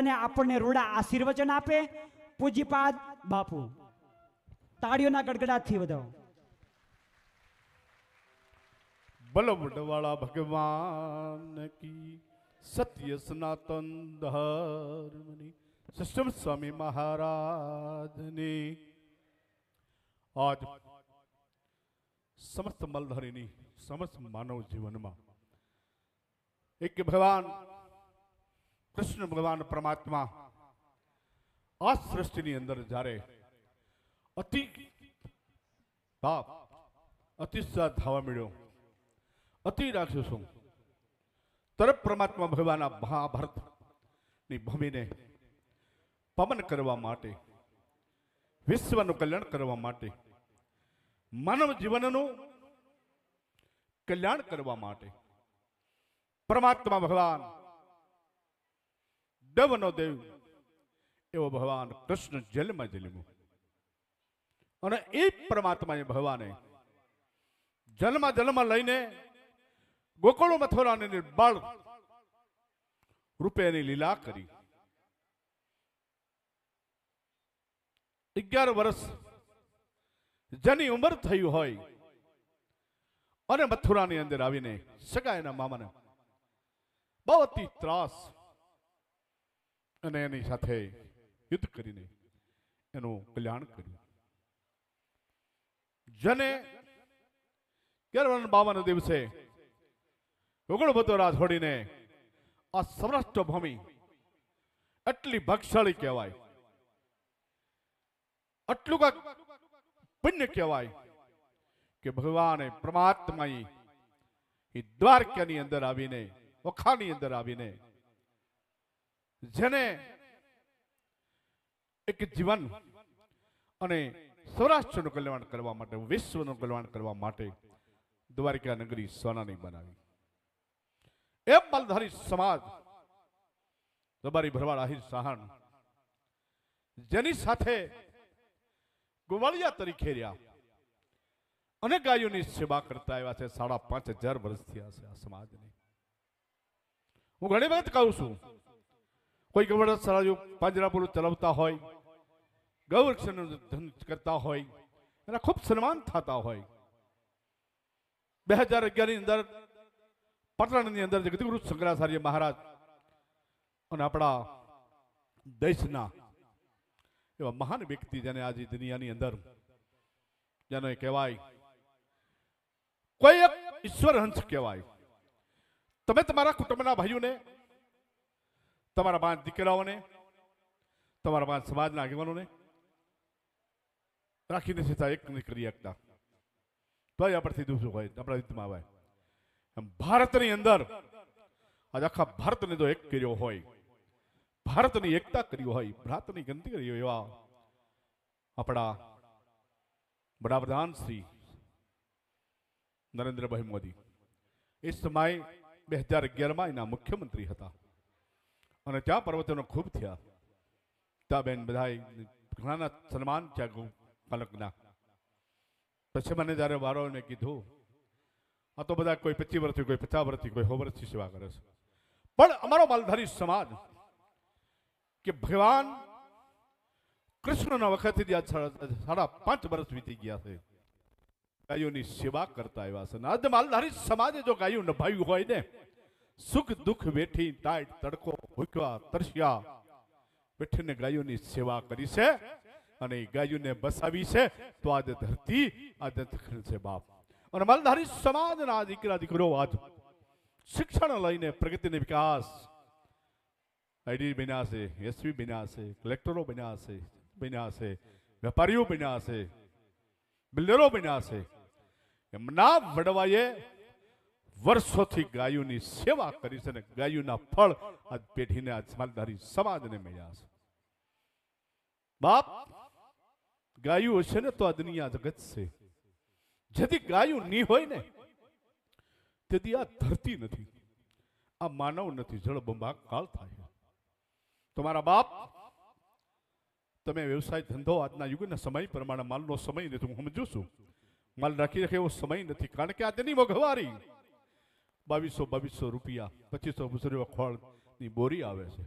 અને આપણને રૂડા આશીર્વચન આપે પૂજ્યપાદ બાપુ. તાળીઓના ગડગડાટથી વધાવો. બલો બુડવાળા ભગવાન કી સત્ય સનાતન ધર્મની સિસ્ટમ સ્વામી મહારાજની આજ સમસ્ત મલધારીની સમસ્ત માનવ જીવનમાં એક ભગવાન કૃષ્ણ ભગવાન પરમાત્મા આ સૃષ્ટિની અંદર જ્યારે અતિ પાપ અતિશય ધાવા મળ્યો અતિ રાખ્યો છું તરફ પરમાત્મા ભગવાન મહાભારતની ભૂમિને પવન કરવા માટે વિશ્વનું કલ્યાણ કરવા માટે માનવ જીવનનું કલ્યાણ કરવા માટે પરમાત્મા ભગવાન દેવનો દેવ એવો ભગવાન કૃષ્ણ જેલમાં જન્મ્યો અને એ પરમાત્માએ ભગવાને જન્મ લઈને ગોકુળ મથુરાની નિર્બાળ રૂપે એની લીલા કરી 11 વર્ષ જેની ઉંમર થઈ હોય અને મથુરાની અંદર આવીને સગા એના મામાને બહુ અતિ ત્રાસ અને એની સાથે યુદ્ધ કરીને એનું કલ્યાણ કર્યું. જેને 52 દિવસે ગોકુળ મથુરા છોડીને આ સૌરાષ્ટ્ર ભૂમિ એટલી ભાગશાળી કહેવાય, આટલું કાંક પુણ્ય કહેવાય કે ભગવાને પરમાત્માએ એ દ્વારકાની અંદર આવીને વખાની અંદર આવીને જેને એક જીવન અને સૌરાષ્ટ્રનું કલ્યાણ કરવા માટે વિશ્વનું કલ્યાણ કરવા માટે દ્વારકા નગરી સોનાની બનાવી. એ માલધારી સમાજ રબારી ભરવાડ આહિર સાહણ જેની સાથે ગોવાળિયા તરીકે રહ્યા અને ગાયોની સેવા કરતા આવ્યા છે 5,500 વર્ષ થયા છે આ સમાજને. હું ઘણી વખત કહું છું, કોઈ ગૌરક્ષ પાંજરાપુર ચલાવતા હોય, ગૌરક્ષનું ધન કરતા હોય, એના ખૂબ સન્માન થતા હોય. 2011 ની અંદર પાટણની અંદર જગતગુરુ શંકરાચાર્ય મહારાજ અને આપણા દેશના એવા મહાન વ્યક્તિ જેને આજે દુનિયાની અંદર જેને કહેવાય કોઈ એક ઈશ્વર હંસ કહેવાય. તમે તમારા કુટુંબના ભાઈઓને, તમારા 5 દીકરાઓને, તમારા 5 સમાજના આગેવાનોને રાખીને સીધા એક નહીં કરી શકતા તો આપણથી દૂર હોય આપણા યુદ્ધમાં આવે. ભારતની અંદર આજ આખા ભારતને જો એક કર્યો હોય, ભારતની એકતા કરી હોય, ભારતની ગણતરી કરી હોય એવા આપણા વડાપ્રધાન શ્રી નરેન્દ્રભાઈ મોદી એ સમય 2011 એના મુખ્યમંત્રી હતા અને ત્યાં પર્વતોનો ખૂબ થયા. ત્યાં બેન બધા ઘણાના સન્માન થયા પાલકના. પછી મને જયારે વારો મેં કીધું આ તો બધા કોઈ 25 વર્ષથી, કોઈ 50 વર્ષથી, કોઈ 100 વર્ષથી સેવા કરે છે, પણ અમારો માલધારી સમાજ કે ભગવાન કૃષ્ણના વખતથી આજ 5.5 વર્ષ વીતી ગયા છે ગાયોની સેવા કરતા આવ્યા છે. આજ માલધારી સમાજે જો ગાયું નભાવ્યું હોય ને, સુખ દુઃખ વેઠી ટાઈટ તડકો ભૂખ્યા તરસ્યા બેઠીને ગાયોની સેવા કરી છે અને ગાયોને બસાવી છે તો આજે ધરતી આજે દખલ છે બાપ. અને માલધારી સમાજના દીકરા દીકરો આજ શિક્ષણ લઈને પ્રગતિને વિકાસ આઈડી બન્યા છે, એસવી બન્યા છે, કલેક્ટરો બન્યા છે, વેપારીઓ બન્યા છે, બિલ્ડરો બન્યા છે. એમના વડવાએ વર્ષોથી ગાયોની સેવા કરી છે અને ગાયોના ફળ આજ પેઢીને આજ માલધારી સમાજને મળ્યા છે. બાપ ગાયું હશે ને તો આ દુનિયા જગત છે. જેથી ગાયું નહીં હોય ને તેથી આ ધરતી નથી, આ માનવ નથી, જળબંબાકાર થાય. તમારા બાપ તમે વ્યવસાય ધંધો આજના યુગના સમય પ્રમાણે માલનો સમય નથી, હું સમજુ છું. માલ રાખી રાખે એવો સમય નથી, કારણ કે આજની મોંઘવારી 2200 રૂપિયા 2500 ખોળની બોરી આવે છે.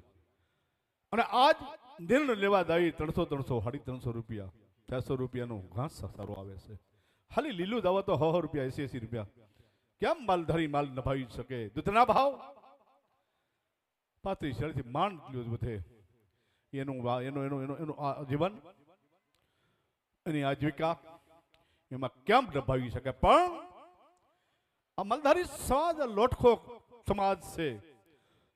અને આજ નિર્ણય લેવા દાવી 300 350 રૂપિયા 400 રૂપિયાનું ઘાસ સારું આવે છે. ખાલી લીલું દાવા તો 100 રૂપિયા 80 રૂપિયા કેમ માલધારી માલ નભાવી શકે? દૂધના ભાવ 35 થી માંડ લ્યો વધે એનું જીવન એની આજીવિકા એમાં કેમ નભાવી શકે? પણ આ માલધારી સમાજ લોટખો સમાજ છે.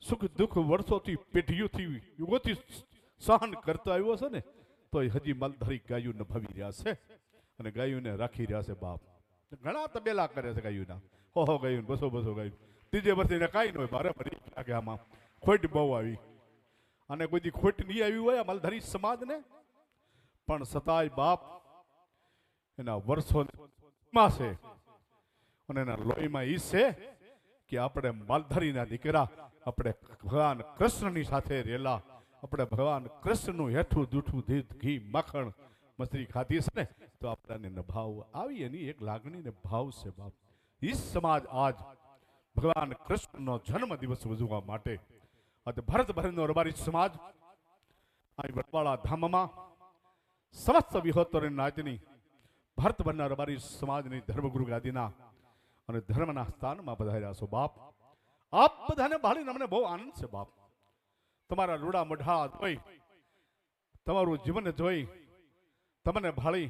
સુખ દુઃખ વર્ષોથી પેઢીઓથી યુગોથી સહન કરતો આવ્યો છે ને, તો હજી માલધારી ગાયું નભાવી રહ્યા છે અને ગાયોને રાખી રહ્યા છે. બાપ ઘણા તબેલા કરે છે ગાયોના, 100 ગાયું 200 ગાયું. ત્રીજે વર્ષે કાંઈ ન હોય, ભારે ભરી લાગે આમાં ખોટ બહુ આવી. અને કોઈ ખોટ નહીં આવી હોય આ માલધારી સમાજને, પણ સતાય બાપ એના વર્ષો છે અને એના લોહીમાં ઈ છે કે આપણે માલધારીના દીકરા, આપણે ભગવાન કૃષ્ણની સાથે રહેલા, આપણે ભગવાન કૃષ્ણનું હેઠું દૂઠું દૂધ ઘી માખણ મસરી ખાધી છે ને, તો આપણને નભાવ આવી એની એક લાગણી ને ભાવ છે. બાપ ઈ સમાજ આજ ભગવાન કૃષ્ણનો જન્મ દિવસ ઉજવવા માટે આજે ભારતભરનો રબારી સમાજ અહીં વડવાળા ધામમાં સમસ્ત વિહોત્તર નાચની ભારતભરના રબારી સમાજની ધર્મગુરુ ગાદીના અને ધર્મના સ્થાનમાં પધાર્યા છો. બાપ આપ બધાને ભાળીને અમને બહુ આનંદ છે. બાપ તમારા રૂડા મોઢા જોઈ, તમારું જીવન જોઈ, તમને ભાળી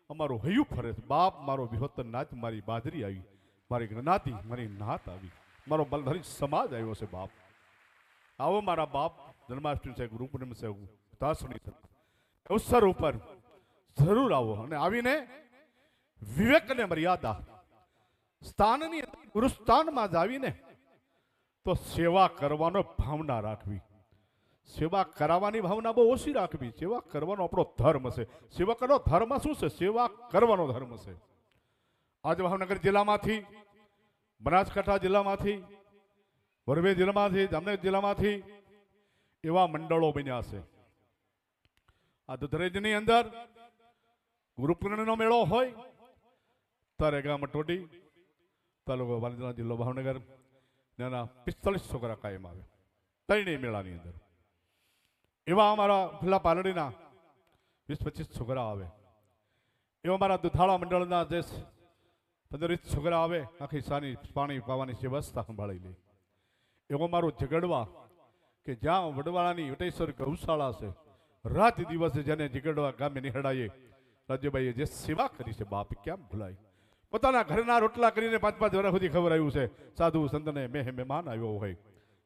અમારું હૈયું ફરે છે. બાપ મારો વિહોત્તર નાચ, મારી બાજરી આવી, મારી જ્ઞાતિ, મારી નાત આવી, મારો માલધારી સમાજ આવ્યો છે. બાપ આવો મારા બાપ, જન્માષ્ટમી છે, ગુરુ પૂનમ છે, તાસણી છે, અવસર ઉપર જરૂર આવો અને આવીને વિવેકને મર્યાદા સ્થાનની ગુરુસ્થાનમાં જ આવીને તો સેવા કરવાનો ભાવના રાખવી. સેવા કરાવવાની ભાવના બહુ ઓછી રાખવી. સેવા કરવાનો આપણો ધર્મ છે. સેવા કરવાનો ધર્મ શું છે? સેવા કરવાનો ધર્મ છે. આજે ભાવનગર જિલ્લામાંથી, બનાસકાંઠા જિલ્લામાંથી, મોરબી જિલ્લામાંથી, જામનગર જિલ્લામાંથી એવા મંડળો બન્યા છે. આ દુધરેજની અંદર ગુરુ પૂર્ણિમાનો મેળો હોય ત્યારે ગામ ટોડી તાલુકો વાલિદરા જિલ્લો ભાવનગર નાના 45 છોકરા કાયમ આવે ત્રણેય મેળાની અંદર. એવા અમારા ખુલ્લા પાલડીના 20-25 છોકરા આવે. એવા અમારા દુધાળા મંડળના જે 15-20 છોકરા આવે, આખી સાની પાણી પાવાની વ્યવસ્થા સંભાળી લે. એવો મારો ઝઘડવા કે જ્યાં વડવાળાની વટેશ્વર ગૌશાળા છે, રાત દિવસે જેને ઝઘડવા ગામે નિહળાઈએ રાજ્યભાઈએ જે સેવા કરી છે, બાપ કેમ ભૂલાય? પોતાના ઘરના રોટલા કરીને 5-5 વર્ષ સુધી ખબર આવ્યું છે. સાધુ સંતને મહેમાન આવ્યો હોય,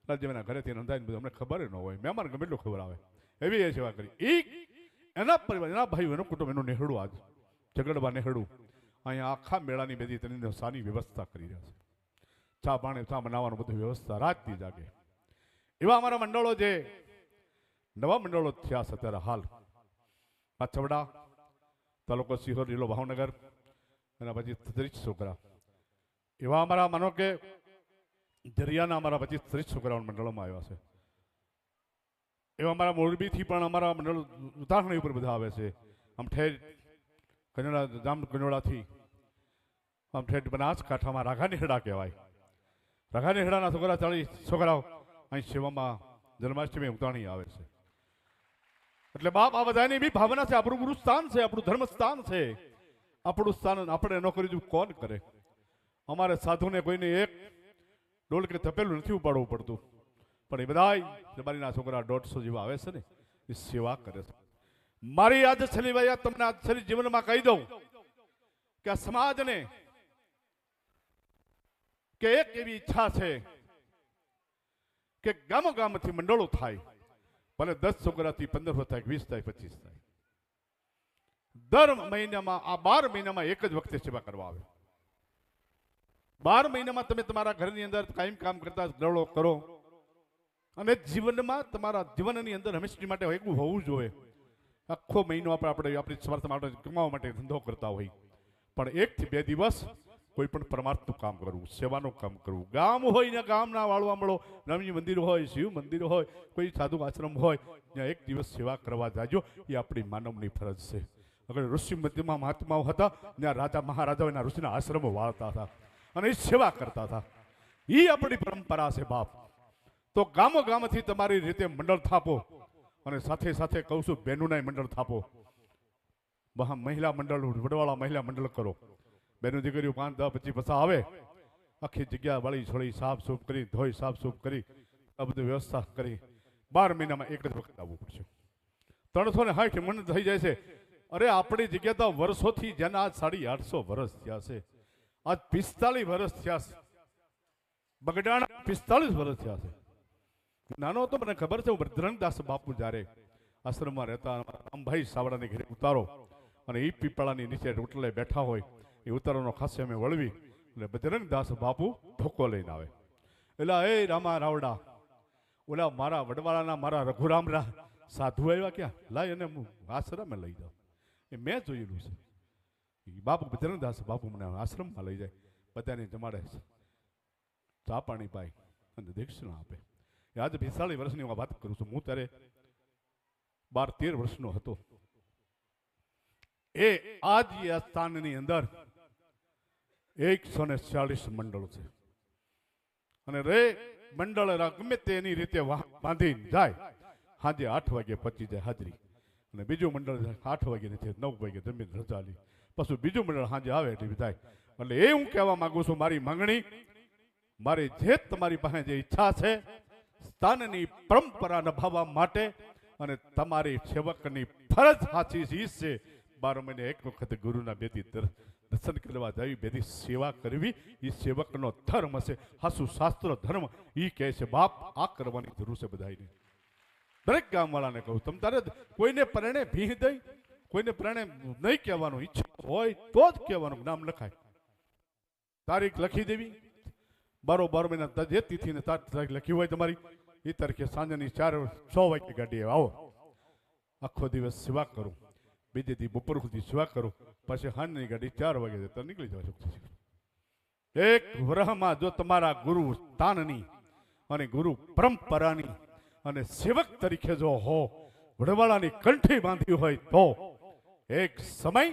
રાજ્યના ઘરેથી નંદાઈને બધું અમને ખબર ન હોય, મહેમાન ગમે એટલું ખબર આવે, એવી એ સેવા કરી. એના પરિવાર, એના ભાઈઓ, એનું કુટુંબ, એનું નેહડું આજ ઝઘડવા નેહડું અહીંયા આખા મેળાની બધી તેની સાની વ્યવસ્થા કરી રહ્યા છે. ચા પાણી, ચા બનાવવાનું બધું વ્યવસ્થા રાતથી જાગે. એવા અમારા મંડળો જે નવા મંડળો થયા છે અત્યારે હાલ, પાછવડા તાલુકો સિહોર જિલ્લો ભાવનગર, એના પછી 30 છોકરા. એવા અમારા માનો કે દરિયાના અમારા 25-30 છોકરાઓ મંડળોમાં આવ્યા છે. એવા અમારા મોરબીથી પણ અમારા મંડળ ઉદાહરણી ઉપર બધા આવે છે. આમ ઠેર કનોડા, જામ કનોડાથી આમ ઠેર બનાસકાંઠામાં રાઘાનેહડા કહેવાય. રાઘાનેહડાના છોકરા 40 છોકરાઓ અહીં સેવામાં જન્માષ્ટમી ઉતાણી આવે છે. એટલે બાપ આ બધાની બી ભાવના છે. આપણું ગુરુસ્થાન છે, આપણું ધર્મસ્થાન છે, આપણું સ્થાન આપણે ન કરી કોણ કરે? અમારે સાધુને કોઈને એક ડોલ કે તપેલું નથી ઉપાડવું પડતું, પણ એ બધા રબારીના છોકરા 150 જેવા આવે છે ને, એ સેવા કરે છે. મારી આજે છેલ્લી વાત તમને આજ છેલ્લી જીવનમાં કહી દઉં કે આ સમાજને કે એક એવી ઈચ્છા છે કે ગામો ગામથી મંડળો થાય, ભલે 10 છોકરાથી 15 થાય, 20 થાય, 25 થાય. દર મહિનામાં આ 12 મહિનામાં એક જ વખતે સેવા કરવા આવે. 12 મહિનામાં તમે તમારા ઘરની અંદર કાયમ કામ કરતા દળો કરો અને જીવનમાં તમારા જીવનની અંદર હંમેશા માટે એવું હોવું જોઈએ. આખો મહિનો આપણે આપણી સ્વાર્થ માટે કમાવા માટે ધંધો કરતા હોય, પણ 1 થી 2 દિવસ કોઈ પણ પરમાર્થનું કામ કરવું, સેવાનું કામ કરવું. ગામ હોય ને ગામના વાળવા મળો, રામજી મંદિર હોય, શિવ મંદિર હોય, કોઈ સાધુ આશ્રમ હોય, ત્યાં 1 દિવસ સેવા કરવા જાજો. એ આપણી માનવની ફરજ છે. અગર ઋષિ મધ્યમાં મહાત્માઓ હતા, ત્યાં રાજા મહારાજાઓ એના ઋષિના આશ્રમો વાળતા હતા અને એ સેવા કરતા હતા. એ આપણી પરંપરા છે બાપ. તો ગામો ગામથી તમારી રીતે મંડળ થાપો અને સાથે સાથે કહું છું બહેનોના મંડળ થાપો, મહિલા મંડળ, વડવાળા મહિલા મંડળ કરો. બહેનો દીકરીઓ 5, 10, 25 પૈસા આવે, આખી જગ્યા વાળી છોડી સાફ સૂફ કરી, ધોઈ સાફ સૂફ કરી, આ બધી વ્યવસ્થા કરી 12 મહિનામાં એક જ વખત આવવું પડશે. 360 મણ થઈ જાય છે. અરે આપણી જગ્યા તો વર્ષોથી, જેના આજ 850 વર્ષ થયા છે, આજ 45 વર્ષ થયા છે. બગડાણા 45 વર્ષ થયા છે. નાનો હતો મને ખબર છે, હું ભદ્રંગદાસ બાપુ જ્યારે આશ્રમમાં રહેતા, અંબાઈ સાવડાને ઘરે ઉતારો અને એ પીપળાની નીચે રોટલે બેઠા હોય, એ ઉતારોનો ખાસે અમે વળવી એટલે બજરંગદાસ બાપુ ધોકો લઈને આવે. એટલે એ રામા રાવડા, ઓલા મારા વડવાળાના મારા રઘુરામરા સાધુ આવ્યા ક્યાં, લાય એને હું આશ્રમે લઈ જાઉં. એ મેં જોયેલું છે. એ બાપુ બજરંગદાસ બાપુ મને આશ્રમમાં લઈ જાય, બધાને જમાડે, ચા પાણી પાય અને દક્ષિણા આપે. આજે 45 વર્ષની હું વાત કરું છું. હું ત્યારે 12-13 વર્ષનો હતો. એ આજ આ સ્થાનની અંદર 140 મંડળો છે. અને રે મંડળ ગમે તેની રીતે બાંધી જાય, સાંજે 8 વાગે પચી જાય હાજરી. અને બીજું મંડળ 8 વાગે નથી, 9 વાગે જમીન રજા લે, પછી બીજું મંડળ સાંજે આવે એટલે થાય. એટલે એ હું કહેવા માંગુ છું, મારી માંગણી, મારી જે તમારી પાસે જે ઈચ્છા છે, સ્થાનની પરંપરા નિભાવવા માટે અને તમારી સેવકની ફરજ સાચી છે. 12 મહિને એક વખત ગુરુના બેથી દર્શન કરવા જવી, બેથી સેવા કરવી, એ સેવકનો ધર્મ છે. હાસુ શાસ્ત્ર ધર્મ એ કહે છે. બાપ, આ કરવાની જરૂર છે બધાને. દરેક ગામવાળાને કહું, તમે તારે કોઈને પરણે ભીહ દઈ, કોઈને પરણે નહીં કહેવાનું, ઈચ્છા હોય તો જ કહેવાનું. નામ લખાય, તારીખ લખી દેવી, 12 મહિના જે તિથિને તારીખ લખી હોય તમારી, એ તારીખે સાંજની 4-6 વાગે ગાડીએ આવો. આખો દિવસ સેવા કરું, બીજે દી બપોર સુધી સેવા કરું, પછી સાંજની ગાડી 4 વાગે જતા નીકળી જવા શકું. એક વર્ષમાં જો તમારા ગુરુ સ્થાનની અને ગુરુ પરંપરાની અને સેવક તરીકે જો હો, વડવાળાની કંઠી બાંધી હોય, તો એક સમય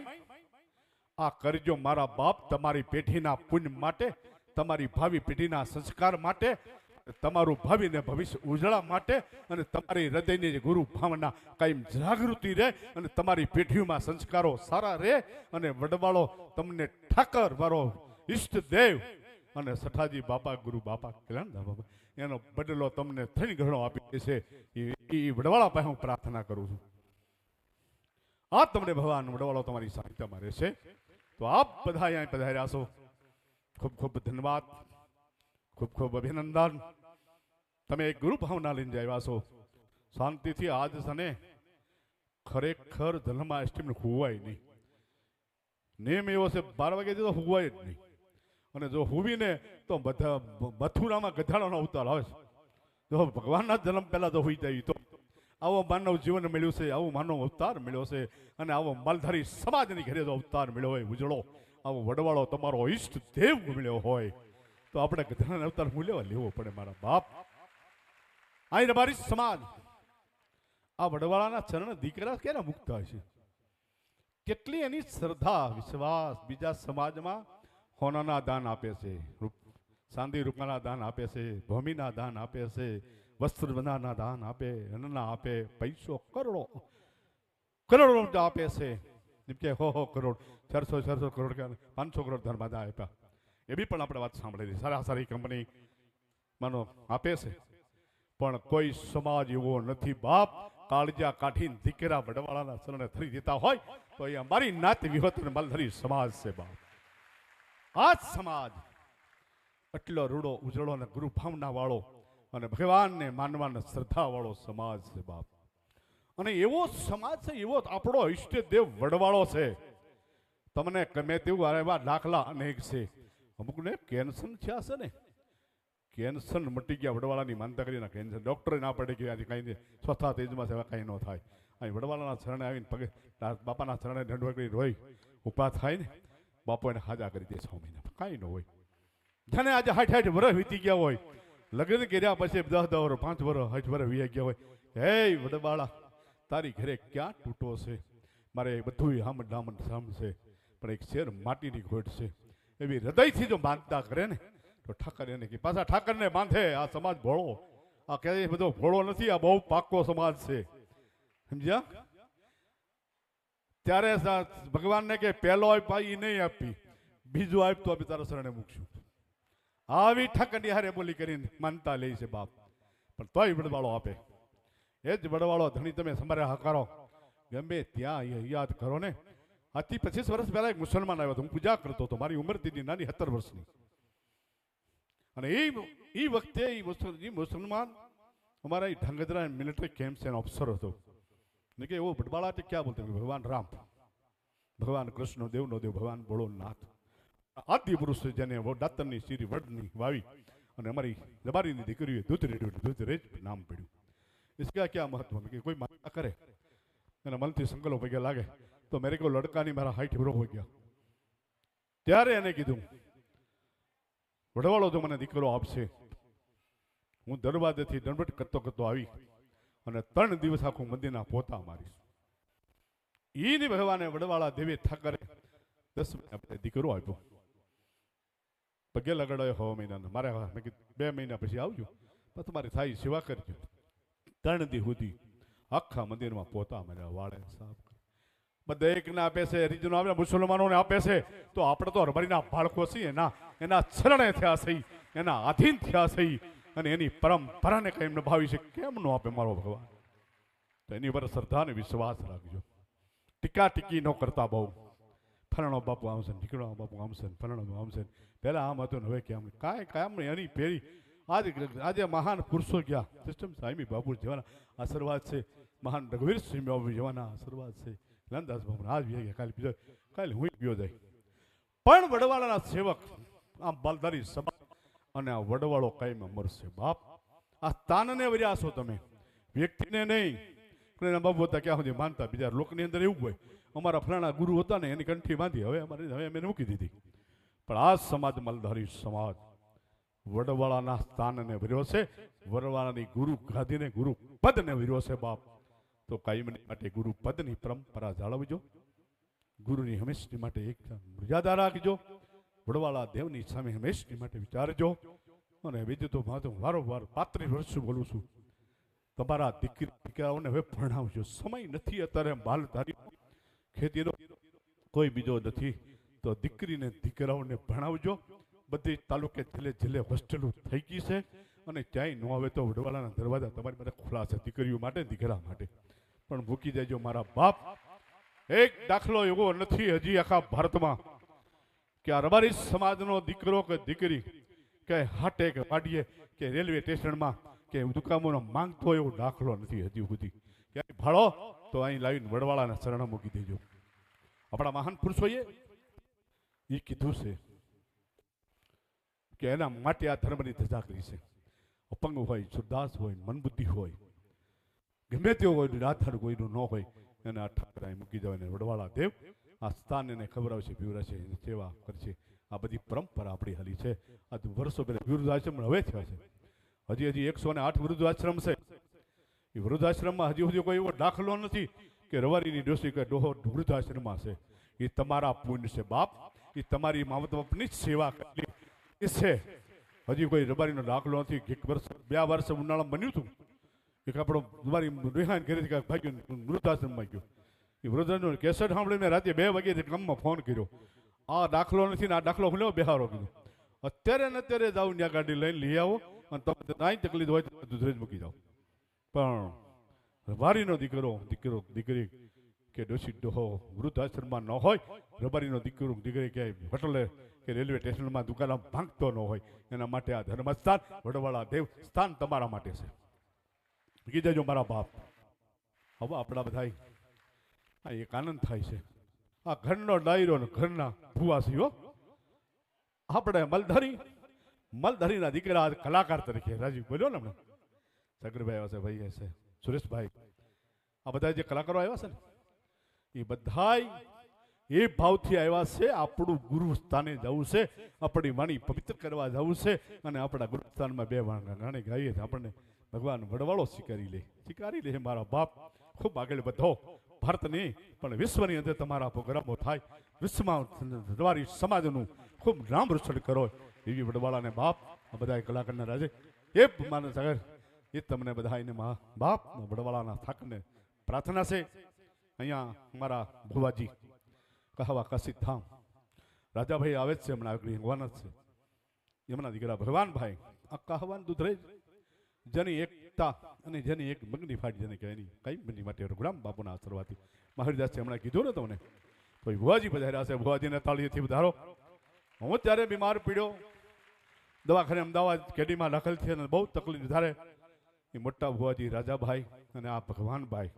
આ કરજો મારા બાપ, તમારી પેઢીના પુણ્ય માટે, તમારી ભાવિ પેઢીના સંસ્કાર માટે, તમારું ભાવિ ને ભવિષ્ય ઉજળા માટે, અને તમારી હૃદયની ગુરુ ભાવના કાયમ જાગૃતિ રહે, અને તમારી પેઢીઓમાં સંસ્કારો સારા રહે, અને વડવાળો તમને ઠાકર વાળો ઈષ્ટદેવ અને સઠાજી બાપા, ગુરુ બાપા, કલ્યાણદાસ બાપા, એનો બદલો તમને 3 ગણો આપી દેશે. એ વડવાળા પાસે હું પ્રાર્થના કરું છું. આ તમને ભગવાન વડવાળો તમારી સાહિત્યમાં રહેશે. તો આપ બધા અહીંયા પધાર્યા છો, ખૂબ ખૂબ ધન્યવાદ, ખૂબ ખૂબ અભિનંદન. તમે એક ગુરુ ભાવના લઈને આવ્યા છો. શાંતિથી આજ સને ખરેખર જન્માષ્ટમી હુવાય નહીં. નિયમ એવો છે, 12 વાગે તો હુવાય જ નહીં. અને જો હુવીને તો બધા મથુરામાં ગધાડાનો અવતાર આવે છે. જો ભગવાનના જન્મ પહેલા તો હુઈ જાય, તો આવો માનવ જીવન મળ્યું છે, આવો માનવ અવતાર મળ્યો છે, અને આવો માલધારી સમાજની ઘરે જો અવતાર મળ્યો હોય ઉજળો, આવો વડવાળો તમારો ઈષ્ટ દેવ મળ્યો હોય, તો આપણે ગધાડાનો અવતાર મૂલ્ય લેવો પડે. મારા બાપ, અહીં તમારી સમાજ આ વડવાળાના ચરણ દીકરા ક્યારે મુક્ત હશે? કેટલી એની શ્રદ્ધા વિશ્વાસ બીજા સમાજમાં હોનાના દાન આપે છે, ચાંદી રૂપાના દાન આપે છે, ભૂમિના દાન આપે છે, વસ્ત્ર બનાના દાન આપે, અન્નના આપે, પૈસો કરોડો આપે છે. જેમ કે 100 કરોડ 400 કરોડ કે 500 કરોડ ધર્માદા આપ્યા. એવી પણ આપણે વાત સાંભળેલી. સારી કંપની માનો આપે છે, પણ કોઈ સમાજ એવો નથી બાપ, કાળજા કાઢીને દીકરા વડવાળાના શરણે થરી દેતા હોય તો એ અમારી નાત વિહોત માલધારી સમાજ છે બાપ. આ સમાજ એટલો રૂડો ઉજળો અને ગુરુ ભાવના વાળો અને ભગવાનને માનવાના શ્રદ્ધા વાળો સમાજ છે બાપ. અને એવો સમાજ છે, એવો આપણો ઈષ્ટદેવ વડવાળો છે. તમને ગમે તેવું એવા દાખલા અનેક છે. અમુકને કેન્સર થયા છે ને, કેન્સર મટી ગયા, વડવાળાની માનતા કરીને કેન્સર ડોક્ટરે ના પડે કે આજે કાંઈ ચોથા તેજમાં સેવા કાંઈ ન થાય. અહીં વડવાળાના શરણે આવીને પગે બાપાના શરણે દંડવકડી રોઈ ઉપા થાય ને, બાપો એને હાજા કરી દે 6 મહિના, કાંઈ ન હોય. જાણે આજે 60 વર્ષ વીતી ગયા હોય, લગ્ન કર્યા પછી 10 વર્ષ 5 વર્ષ 60 વર્ષ વી ગયા હોય. હે વડવાળા, તારી ઘરે ક્યાં તૂટો છે? મારે બધું હામણ સાંભળશે, પણ એક શેર માટીની ઘોટ છે. એવી હૃદયથી જો બાંધતા કરે ને, તો ઠાકર એને કે પાછા ઠાકરને બાંધે. આ સમાજ ભોળો, આ કહે બધો ભોળો નથી, આ બહુ પાકો સમાજ છે. સમજ્યા? ત્યારે ભગવાનને કે પહેલો આપ એ નહીં આપી, બીજો આપ તો તારા શરણે મૂકશું. આવી ઠકંડી હારે બોલી કરીને માનતા લે છે બાપ, પણ તોય વડવાળો આપે. એ જ વડવાળો ધણી તમે તમારે હકારો ગમે ત્યાં યાદ કરો ને. આજથી 25 વર્ષ પહેલા એક મુસલમાન આવ્યો હતો, હું પૂજા કરતો હતો, મારી ઉંમર હતી નાની 17 વર્ષની. અને એ વખતે એ મુસલમાન हमारा ढंगधरा मिलिट्री कैंप से ऑफिसर हो तो देखिए वो बटवाला तो क्या बोलते हैं, भगवान राम, भगवान कृष्ण देव नो देव, भगवान बोलो नाथ, आदि पुरुष जने वो दातनी सीरी वडनी वावी और हमारी जबारी ने दिकरी दूध रेज नाम पड़ू. इसका क्या महत्व है कि कोई मान्यता करे मेरा मन थी संकल्प हो गया लागे तो मेरे को लड़का नहीं मेरा हाइट ब्रो हो गया. त्यारे एने कीधुं वडवाळो तो मने दीकरो आपशे. હું દરવાજેથી દંડવટ કરતો કરતો આવી અને 3 દિવસ આખું મંદિરના પોતા મારીશ. ઈની ભગવાને વડવાળા દેવી ઠાકરે 10 મહિના દીકરો આપ્યો. પગે લગાડ્યો 6 મહિનાનો. મારે મેં કીધું 2 મહિના પછી આવજો, પણ તમારી થાઈ સેવા કરજો. 3 દી સુધી આખા મંદિરમાં પોતા માર્યા, વાળે સાફ બધા એકને આપે છે, રીજનો આવે મુસલમાનોને આપે છે. તો આપણે તો રબારીના બાળકો છીએ, એના શરણે થયા છે, એના આધીન થયા છે અને એની પરંપરાને કઈ એમને ભાવી છે. કેમ નો આપે મારો ભગવાન? તો એની પર શ્રદ્ધા અને વિશ્વાસ રાખજો. ટીકા ટીકી ન કરતા બહુ ફલાણો બાપુ આવશે, ઢીકણો બાપુ આવશે, ફલાણો આવશે. પહેલા આમ હતું ને હવે કેમ કાંઈ કામ નહીં. એની પેઢી આજે મહાન પુરુષો ગયા, સિસ્ટમ સાઈમી બાપુ જેવાના આશીર્વાદ છે, મહાન રઘુવીર સિંહ બાબુ જેવાના આશીર્વાદ છે, નંદાસ બાબુ આજ બી ગયા, કાલે બીજો, કાલે હું ગયો જાય. પણ વડવાળાના સેવક આમ બાલધારી સભા અને આ વડવાળો કાયમ મરશે બાપ. આ સ્થાનને વર્યા છો તમે, વ્યક્તિને નહીં. બાબુ હતા ક્યાં સુધી માનતા, બીજા લોકની અંદર એવું હોય અમારા ફલાણા ગુરુ હતા ને એની કંઠી બાંધી, હવે અમે મૂકી દીધી. પણ આ સમાજ માલધારી સમાજ વડવાળાના સ્થાનને વર્યો છે, વડવાળાની ગુરુ ગાદીને ગુરુ પદને વર્યો છે બાપ. તો કાયમની માટે ગુરુ પદની પરંપરા જાળવજો, ગુરુની હંમેશની માટે એક મર્યાદા રાખજો, વડવાળા દેવની સામે હંમેશની માટે વિચારજો. અને બીજું તો વારંવાર 35 વર્ષ બોલું છું, તમારા દીકરાઓને હવે ભણાવજો. સમય નથી અત્યારે માલધારી ખેતીનો, કોઈ બીજો નથી, તો દીકરીને દીકરાઓને ભણાવજો. બધી તાલુકે જિલ્લે હોસ્ટેલો થઈ ગઈ છે અને ક્યાંય ન આવે તો વડવાળાના દરવાજા તમારી માટે ખુલ્લા છે, દીકરીઓ માટે દીકરા માટે. પણ મૂકી દેજો મારા બાપ. એક દાખલો એવો નથી હજી આખા ભારતમાં કે આ રબારી સમાજનો દીકરો કે દીકરી કે હાટે કે વાડીએ કે રેલવે સ્ટેશનમાં કે દુકાનોનો માંગતો એવો દાખલો નથી હજી સુધી. ક્યાંય ભાળો તો અહીં લાવીને વડવાળાના શરણ મૂકી દેજો. આપણા મહાન પુરુષોએ એ કીધું છે કે એના માટે આ ધર્મની ધજા કરી છે. અપંગ હોય, સુરદાસ હોય, મનબુદ્ધિ હોય, ગમે તેવો હોય, આધાર કોઈનું ન હોય, એને આ ઠાકરાએ મૂકી જવાને વડવાળા દેવ આ સ્થાન એને ખબરાવશે, પીવરાશે, એની સેવા કરશે. આ બધી પરંપરા આપણી હાલી છે. આ વર્ષો પહેલા વૃદ્ધાશ્રમ હવે થયા છે, હજી 108 વૃદ્ધાશ્રમ છે. એ વૃદ્ધાશ્રમમાં હજી સુધી કોઈ એવો દાખલો નથી કે રવારીની ડોસી કે ડોહો વૃદ્ધાશ્રમમાં છે. એ તમારા પુણ્ય છે બાપ, એ તમારી મા બાપની જ સેવા કરી છે. હજી કોઈ રબારીનો દાખલો નથી. 2 વર્ષ ઉનાળામાં બન્યું હતું, એક આપણો રબારી રિહાન કરી ભાગ્યો વૃદ્ધાશ્રમમાં ગયો. એ વૃદ્ધાશ્રમ કેસેટ સાંભળીને રાતે 2 વાગ્યાથી ગામમાં ફોન કર્યો, આ દાખલો નથી ને આ દાખલો ખુલ્યો બેહારો કીધું. અત્યારે ને અત્યારે જાઓ, ત્યાં ગાડી લઈને લઈ આવો અને તમે કાંઈ તકલીફ હોય તો દૂધરેજ મૂકી જાઓ. પણ રબારીનો દીકરી કે ડોસી ડોહો વૃદ્ધાશ્રમમાં ન હોય, રબારીનો દીકરી ક્યાંય હોટલે કે રેલવે સ્ટેશનમાં દુકાનમાં ભાંગતો ન હોય, એના માટે આ ધર્મસ્થાન વડવાળા દેવ સ્થાન તમારા માટે છે. મૂકી દેજો મારા બાપ. હવે આપણા બધા આ એક આનંદ થાય છે, આ ઘરનો ડાયરો ને ઘરના ભુવાસીઓ. આપણે મલધારીના દીકરા કલાકાર તરીકે રાજીવ બોલ્યો ને હમણાં, સગરભાઈ આવ્યા છે, ભાઈ છે, સુરેશભાઈ, આ બધા જે કલાકારો આવ્યા છે ને એ બધા એ ભાવથી આવ્યા છે. આપણું ગુરુ સ્થાને જવું છે, આપણી વાણી પવિત્ર કરવા જવું છે અને આપણા ગુરુ સ્થાનમાં 2 ગાણી ગાઈએ આપણને ભગવાન વડવાળો સ્વીકારી લે મારા બાપ. ખૂબ આગળ વધો, ભારત નહીં પણ વિશ્વની અંદર તમારા પ્રોગ્રામો થાય, વિશ્વમાં રબારી સમાજનું ખૂબ નામ રોશન કરો એવી વડવાળાને બાપ આ બધા કલાકારના રાજે એ માને સાગર એ તમને બધા એને બાપ વડવાળાના થાકને પ્રાર્થના છે અહીંયા અમારા ભુવાજી કહાવા કાશી ધામ રાજાભાઈ આવે જ છે હમણાં આગળ ભગવાન જ છે એમના દીકરા ભગવાનભાઈ આ કહાવાન દૂધરેજ જેની એકતા અને જેની એક મગની ફાટ જેને કહેવાય નહીં કઈ મગની માટે રઘુરામ બાપુના આશીર્વાદથી મહાવીરદાસે હમણાં કીધું ને તમને તો એ ભુવાજી પધાર્યા છે ભુવાજીને તાળીથી વધારો હું ત્યારે બીમાર પીડ્યો દવાખાને અમદાવાદ કેડીમાં દાખલ છે અને બહુ તકલીફ ધારે એ મોટા ભુવાજી રાજાભાઈ અને આ ભગવાનભાઈ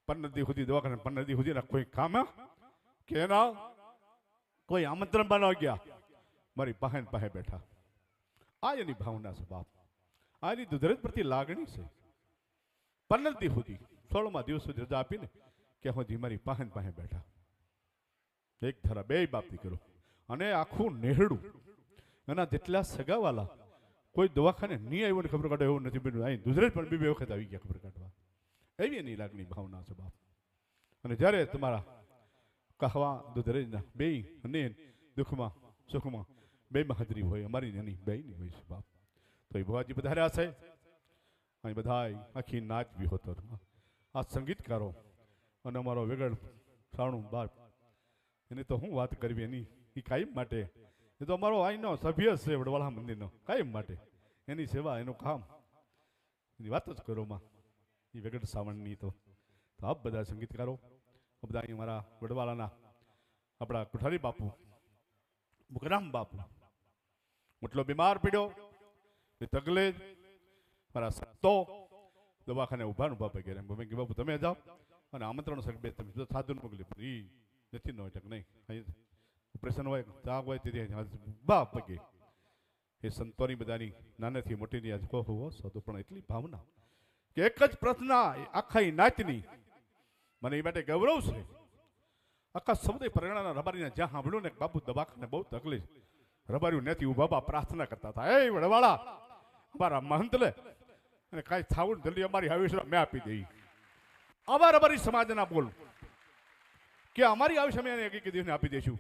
15 દી સુધી દવાખાને 15 દી સુધી કોઈ કામ કે એના કોઈ આમંત્રણ બનવા ગયા મારી પાસે બેઠા આ એની ભાવના છે બાપ આ એની દુધરેજ પ્રતિ લાગણી છે 15 દી સુધી 16મા દિવસ સુધી રજા આપીને કે હું મારી પાસે બેઠા એક ધારા બે બાપ દીકરો અને આખું નેહડું એના જેટલા સગાવાલા કોઈ દવાખાને નહીં આવ્યો ને ખબર કાઢો એવું નથી બન્યું અહીં દુધરેજ પણ 2 વખત આવી ગયા ખબર કાઢવા એવી એની લાગણી ભાવના છે બાપ અને જ્યારે તમારા કહાવા દુધરેજના બે અને દુઃખમાં સુખમાં બેમાં હાજરી હોય અમારી એની બેની હોય છે બાપ તો એ ભુવાજી પધાર્યા છે અહીં બધા આખી નાચ બી હોતો આ સંગીતકારો અને અમારો વેગળ સાણું બાપ એની તો હું વાત કરવી એની એ કાયમ માટે એ તો અમારો અહીંનો સભ્ય છે વડવાળા મંદિરનો કાયમ માટે એની સેવા એનું કામ એની વાત જ કરો માં એ વેગળ સાવણની તો આપ બધા સંગીતકારો બધા અહીં અમારા વડવાળાના આપણા કુઠારી બાપુ મુકરામ બાપુ મતલબ બીમાર પડ્યો એ તગલે મારા સત્તો દવાખાને ઉભા પગે મેં કે બાપુ તમે જાઓ અને આમંત્રણ સર બે તમે સાધુ મોકલી પણ એ નથી ન હોય નહીં ઓપરેશન હોય ચા હોય તેથી બા પગે એ સંતોની બધાની નાનેથી મોટીની આજ કહો સાધુ પણ એટલી ભાવના કે એક જ પ્રાર્થના આખા નાચની મને એ માટે ગૌરવ છે આખા સમુદાય પરગણાના રબારીને જ્યાં સાંભળ્યું ને બાપુ દવાખાને બહુ તકલીફ રબારીઓ નથી ઉભા પ્રાર્થના કરતા હતા એ વડવાળા અમારા મહંત લે અને કાંઈ થાવું જલ્દી અમારી આયુષ્ય મેં આપી દઈ આવા રબારી સમાજના બોલ કે અમારી આયુષ્ય મેં એક દિવસને આપી દઈશું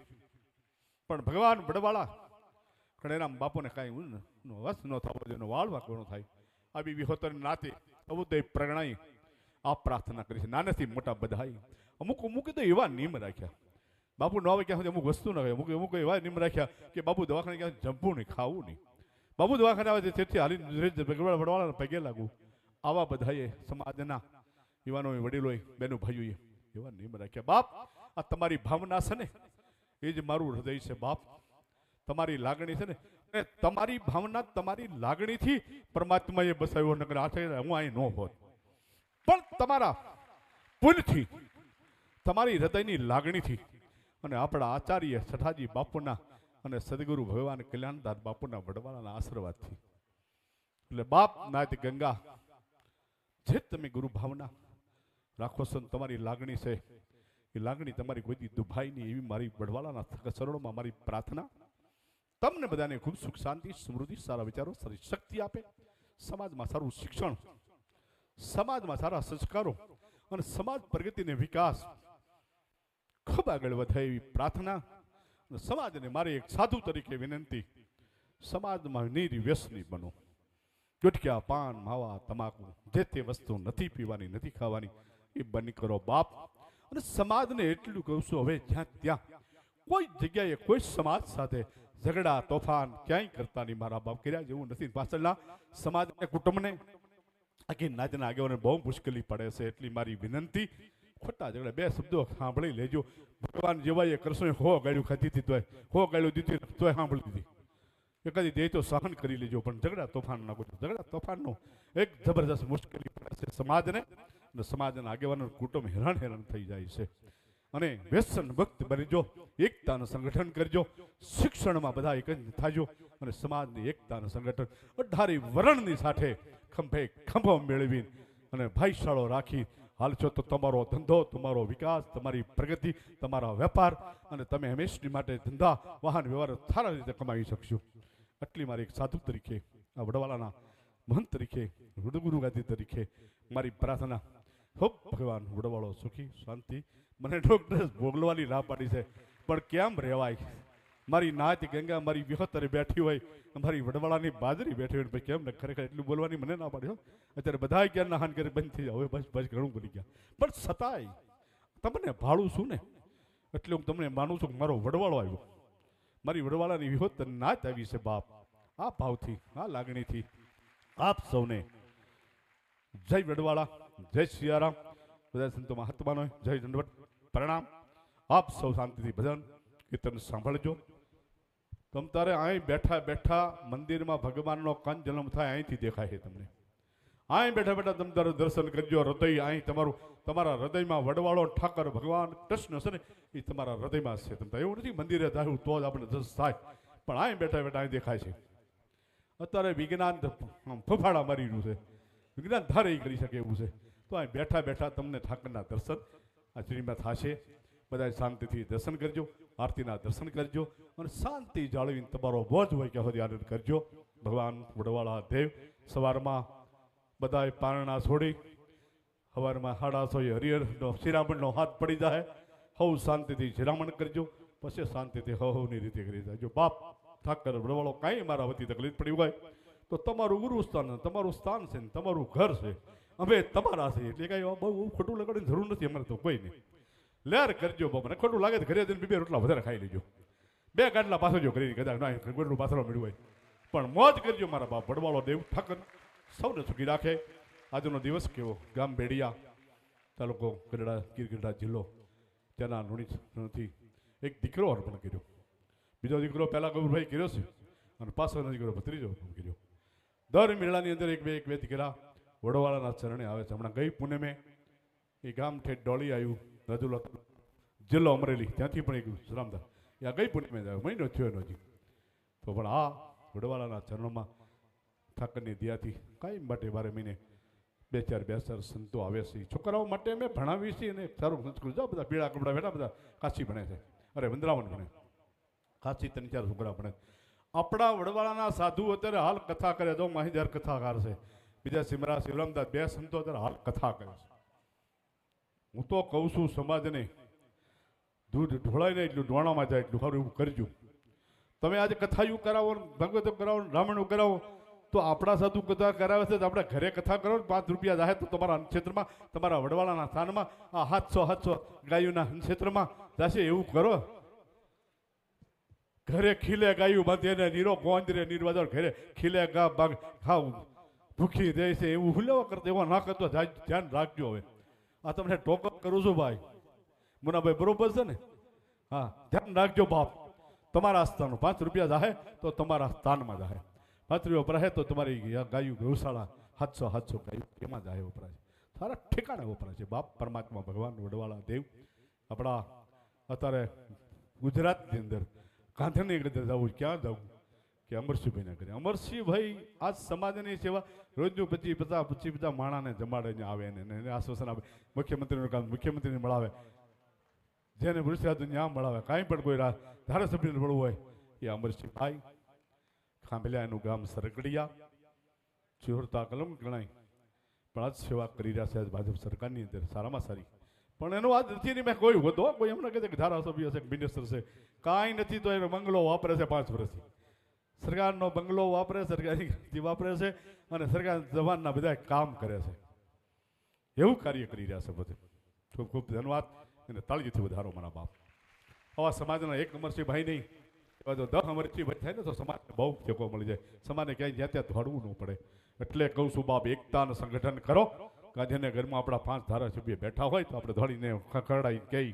પણ ભગવાન વડવાળા કણેરામ બાપુને કાંઈ વસ ન થવો જોઈએ વાળવા કોનો થાય આ બી વિહોતર નાતે સમુદાય પ્રગણાઈ આ પ્રાર્થના કરી છે નાનેથી મોટા બધાઈ અમુક તો એવા નિયમ રાખ્યા બાપુ ન આવે ક્યાં અમુક વસ્તુ ન હોય અમુક એવા નિયમ રાખ્યા કે બાપુ દવાખાને ક્યાં જમવું નહીં ખાવું નહીં બાપુ દવાખાને આવે તેથી હાલી વડવાળાને પગે લાગવું આવા બધાએ સમાજના યુવાનો વડીલોએ બેનો ભાઈઓએ એવા નિયમ રાખ્યા બાપ આ તમારી ભાવના છે ને એ જ મારું હૃદય છે બાપ તમારી લાગણી છે ને અને તમારી ભાવના તમારી લાગણીથી પરમાત્માએ બસાવ્યો નગર આ હું અહીં ન હોત પણ તમારા પુણ્યથી તમારી હૃદયની લાગણીથી અને આપણા આચાર્ય સઠાજી બાપુના અને સદગુરુ ભગવાન કલ્યાણદાસ બાપુના વડવાળાના આશીર્વાદથી એટલે બાપ નાથ ગંગા જે તમે ગુરુ ભાવના રાખો છો તમારી લાગણી છે એ લાગણી તમારી કોઈ દુભાઈ નહીં એવી મારી વડવાળાના ચરણોમાં મારી પ્રાર્થના તમને બધાને ખૂબ સુખ શાંતિ સમૃદ્ધિ સારા વિચારો સારી શક્તિ આપે સમાજમાં સારું શિક્ષણ સમાજમાં સારા સંસ્કારો અને સમાજ પ્રગતિને વિકાસ ખૂબ આગળ વધે એવી પ્રાર્થના અને સમાજને મારી એક સાધુ તરીકે વિનંતી સમાજમાં નિર્વ્યસની બનો ગુટકા પાન માવા તમાકુ જે તે વસ્તુ નથી પીવાની નથી ખાવાની એ બંધ કરો બાપ અને સમાજને એટલું કહું છું હવે જ્યાં ત્યાં કોઈ જગ્યાએ કોઈ સમાજ સાથે ઝઘડા તોફાન ક્યાંય કરતા નહીં મારા બાપ કર્યા જેવું નથી પાછળના સમાજ કુટુંબને આખી નાચના આગેવાને બહુ મુશ્કેલી પડે છે એટલી મારી વિનંતી ખોટા ઝઘડા બે શબ્દો સાંભળી લેજો ભગવાન જેવાય કૃષ્ણે હો ગાળ્યું ખાધી હતી તોય હો ગાળ્યું દીધી તોય સાંભળી દીધી એકાદી દે તો સહન કરી લેજો પણ ઝઘડા તોફાન ના કરજો ઝઘડા તોફાનનો એક જબરદસ્ત મુશ્કેલી પડે છે સમાજને અને સમાજના આગેવાનો કુટુંબ હેરાન થઈ જાય છે અને વ્યસન મુક્ત બનજો એકતાનું સંગઠન કરજો શિક્ષણમાં બધા એક જ થાજો અને સમાજની એકતાનું સંગઠન 18 વર્ણની સાથે ખંભે ખંભો મેળવી અને ભાઈશાળો રાખી હાલશો તો તમારો ધંધો તમારો વિકાસ તમારી પ્રગતિ તમારા વેપાર અને તમે હંમેશની માટે ધંધા વાહન વ્યવહાર સારા રીતે કમાવી શકશો આટલી મારી એક સાધુ તરીકે આ વડવાળાના મહંત તરીકે વડગુરુ ગાદી તરીકે મારી પ્રાર્થના ખૂબ ભગવાન વડવાળો સુખી શાંતિ મને ડોક્ટર ભોગલવાની ના પાડી છે પણ કેમ રહેવાય મારી નાચ ગંગા મારી વિહોતરે બેઠી હોય, મારી વડવાળાની બાજરી બેઠી હોય, પછી કેમ ને ખરેખર એટલું બોલવાની મને ના પાડ્યો. અત્યારે બધા ક્યાં હાન કરે બંધ થઈ જાય, હવે બસ બસ ઘણું બોલી ગયા. પણ છતાંય તમને ભાડું છું ને, એટલે હું તમને માનું છું કે મારો વડવાળો આવ્યો, મારી વડવાળાની વિહોત નાચ આવી છે બાપ. આ ભાવથી, આ લાગણીથી આપ સૌને જય વડવાળા, જય સિયારામ. બધા સંતો મહાત્માનો જય દંડવત પ્રણામ. આપ સૌ શાંતિથી ભજન કીર્તન સાંભળજો. તમ તારે અહીં બેઠા બેઠા મંદિરમાં ભગવાનનો કંદ જન્મ થાય અહીંથી દેખાય છે તમને. અહીં બેઠા બેઠા તમે તારું દર્શન કરજો. હૃદય અહીં તમારું, તમારા હૃદયમાં વડવાળો ઠાકર ભગવાન કૃષ્ણ છે ને એ તમારા હૃદયમાં છે. તમે એવું નથી મંદિરે થાય તો જ આપણે દર્શન થાય, પણ અહીં બેઠા બેઠા અહીં દેખાય છે. અત્યારે વિજ્ઞાન ફફાડા મારી રહ્યું છે, વિજ્ઞાન ધારે કરી શકે એવું છે. તો અહીં બેઠા બેઠા તમને ઠાકરના દર્શન આ શ્રીમાં થશે. બધા શાંતિથી દર્શન કરજો, આરતીના દર્શન કરજો અને શાંતિ જાળવીને તમારો બોજ હોય કે સુધી આનંદ કરજો. ભગવાન વડવાળા દેવ સવારમાં બધાએ પારણા છોડી સવારમાં 6:30 હરિહરનો શિરામણનો હાથ પડી જાય. હવ શાંતિથી શિરામણ કરજો, પછી શાંતિથી હવની રીતે કરી જાય. જો બાપ ઠાકર વડવાળો કાંઈ મારા વતી તકલીફ પડી હોય તો તમારું ગુરુ સ્થાન, તમારું સ્થાન છે, તમારું ઘર છે, અમે તમારા છે, એટલે કાંઈ બહુ ખોટું લગાડવાની જરૂર નથી અમારે તો કોઈ નહીં. લેર કરજો બાપા, ખોટું લાગે તો ઘરે જઈને 2 રોટલા વધારે ખાઈ લેજો, 2 ગાંટલા પાછો જો કરી કદાચ ના ગોળનું પાથરો મળ્યું હોય, પણ મોજ કરજો મારા બાપ વડવાળો દેવ ઠાકર સૌને સુખી રાખે. આજનો દિવસ કેવો, ગામ બેડિયા તાલુકો ગઢડા, ગીર ગઢડા જિલ્લો, તેના નુણીથી એક દીકરો અર્પણ કર્યો. બીજો દીકરો પહેલા ગૌરભાઈ કર્યો છે અને પાછળનો દીકરો ભત્રીજો અર્પણ કર્યો. દર મેળાની અંદર એક બે દીકરા વડવાળાના ચરણે આવે છે. હમણાં ગઈ પુણેમે એ ગામ ઠેઠ ડોળી આવ્યું, રાજુલા જિલ્લો અમરેલી, ત્યાંથી પણ એક શ્રામદાર એ આ ગઈ પુણ્યમે આવ્યો, મહિનો થયો એનો હજી. તો પણ આ વડવાળાના ચરણોમાં ઠાકરની દયાથી કાંઈ માટે 12 મહિને 2-4 સંતો આવે છે. છોકરાઓ માટે અમે ભણાવી છીએ અને સારું સંસ્કૃત જાઓ, બધા પીળા કપડા બેઠા બધા કાશી ભણે છે, અરે વંદરાવન ભણે, કાશી 3-4 છોકરા ભણે. આપણા વડવાળાના સાધુ અત્યારે હાલ કથા કરે, તો માહિદાર કથાકાર છે, બીજા સિમરા શિવરામદાસ 2 સંતો અત્યારે હાલ કથા કરે છે. હું તો કહું છું સમાજને દૂધ ઢોળાય ને એટલું ડોણામાં જાય એટલું સારું એવું કરજો. તમે આજે કથાયું કરાવો, ભગવતો કરાવો, રામાયણ કરાવો, તો આપણા સાધુ કથા કરાવે છે તો આપણે ઘરે કથા કરો, 5 રૂપિયા જાય તો તમારા ક્ષેત્રમાં, તમારા વડવાળાના સ્થાનમાં આ 700 ગાયોના ક્ષેત્રમાં જશે એવું કરો. ઘરે ખીલે ગાયું બાંધીને નીરો ગોંદરે નીરવાદર ઘરે ખીલે ગા બાગ ખાવ ભૂખી દે છે એવું હુલેવા કરતો એવા ના કરતો ધ્યાન રાખજો. હવે આ તમને ટોકઅપ કરું છું ભાઈ મુનાભાઈ, બરોબર છે ને? હા, ધ્યાન રાખજો બાપ. તમારા સ્થાન 5 રૂપિયા જાહે તો તમારા સ્થાનમાં જાહે, 5 રૂપિયા વપરાય તો તમારી ગાયું ગૌશાળા 700 ગાયું એમાં જાહે વપરાય, સારા ઠેકાણે વપરાય છે બાપ. પરમાત્મા ભગવાન વડવાળા દેવ આપણા અત્યારે ગુજરાતની અંદર ગાંધીનગર જવું, ક્યાં જવું કે અમરસિંહભાઈને કરે. અમરસિંહભાઈ આ સમાજની સેવા રોજનું 25-50 માણાને જમાડીને આવે ને આશ્વાસન આપે. મુખ્યમંત્રીનું કામ મુખ્યમંત્રીને મળાવે, જેને વૃક્ષરાજ ત્યાં મળાવે, કાંઈ પણ કોઈ ધારાસભ્યને મળવું હોય એ અમરસિંહભાઈ. ખાંભલિયા એનું ગામ સરગડિયા, ચિહોરતા કલમ ગણાય, પણ આજ સેવા કરી રહ્યા છે આજ ભાજપ સરકારની અંદર સારામાં સારી. પણ એનો આજ નથી નહીં, મેં કોઈ હોતો કોઈ એમને કહે છે કે ધારાસભ્ય છે, મિનિસ્ટર છે, કાંઈ નથી. તો એનો બંગલો વાપરે છે 5 વર્ષથી, સરકારનો બંગલો વાપરે, સરકારી વાપરે છે અને સરકાર જવાનના બધા કામ કરે છે. એવું કાર્ય કરી રહ્યા છે બધે. ખૂબ ખૂબ ધન્યવાદ અને તાળીથી વધારો મારા બાપ. આવા સમાજના એક અમરસિંહભાઈ નહીં, એવા જો 10 અમરસિંહભાઈ થાય ને તો સમાજને બહુ ટેકો મળી જાય, સમાજને ક્યાંય જ્યાં ત્યાં ધોડવું ન પડે. એટલે કહું છું બાપ, એકતા અને સંગઠન કરો. ગાંધીનગરમાં આપણા 5 ધારાસભ્ય બેઠા હોય તો આપણે ધોળીને ખરડાઈ કહી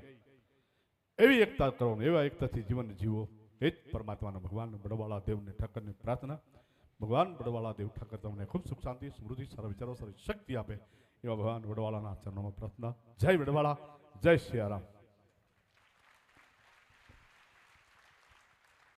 એવી એકતા કરો, એવા એકતાથી જીવન જીવો. એ જ પરમાત્માના ભગવાન વડવાળા દેવને ઠાકરને પ્રાર્થના. ભગવાન વડવાળા દેવ ઠાકર તમને ખૂબ સુખ શાંતિ સમૃદ્ધિ સારા વિચારો સારી શક્તિ આપે એવા ભગવાન વડવાળાના ચરણોમાં પ્રાર્થના. જય વડવાળા, જય સિયારામ.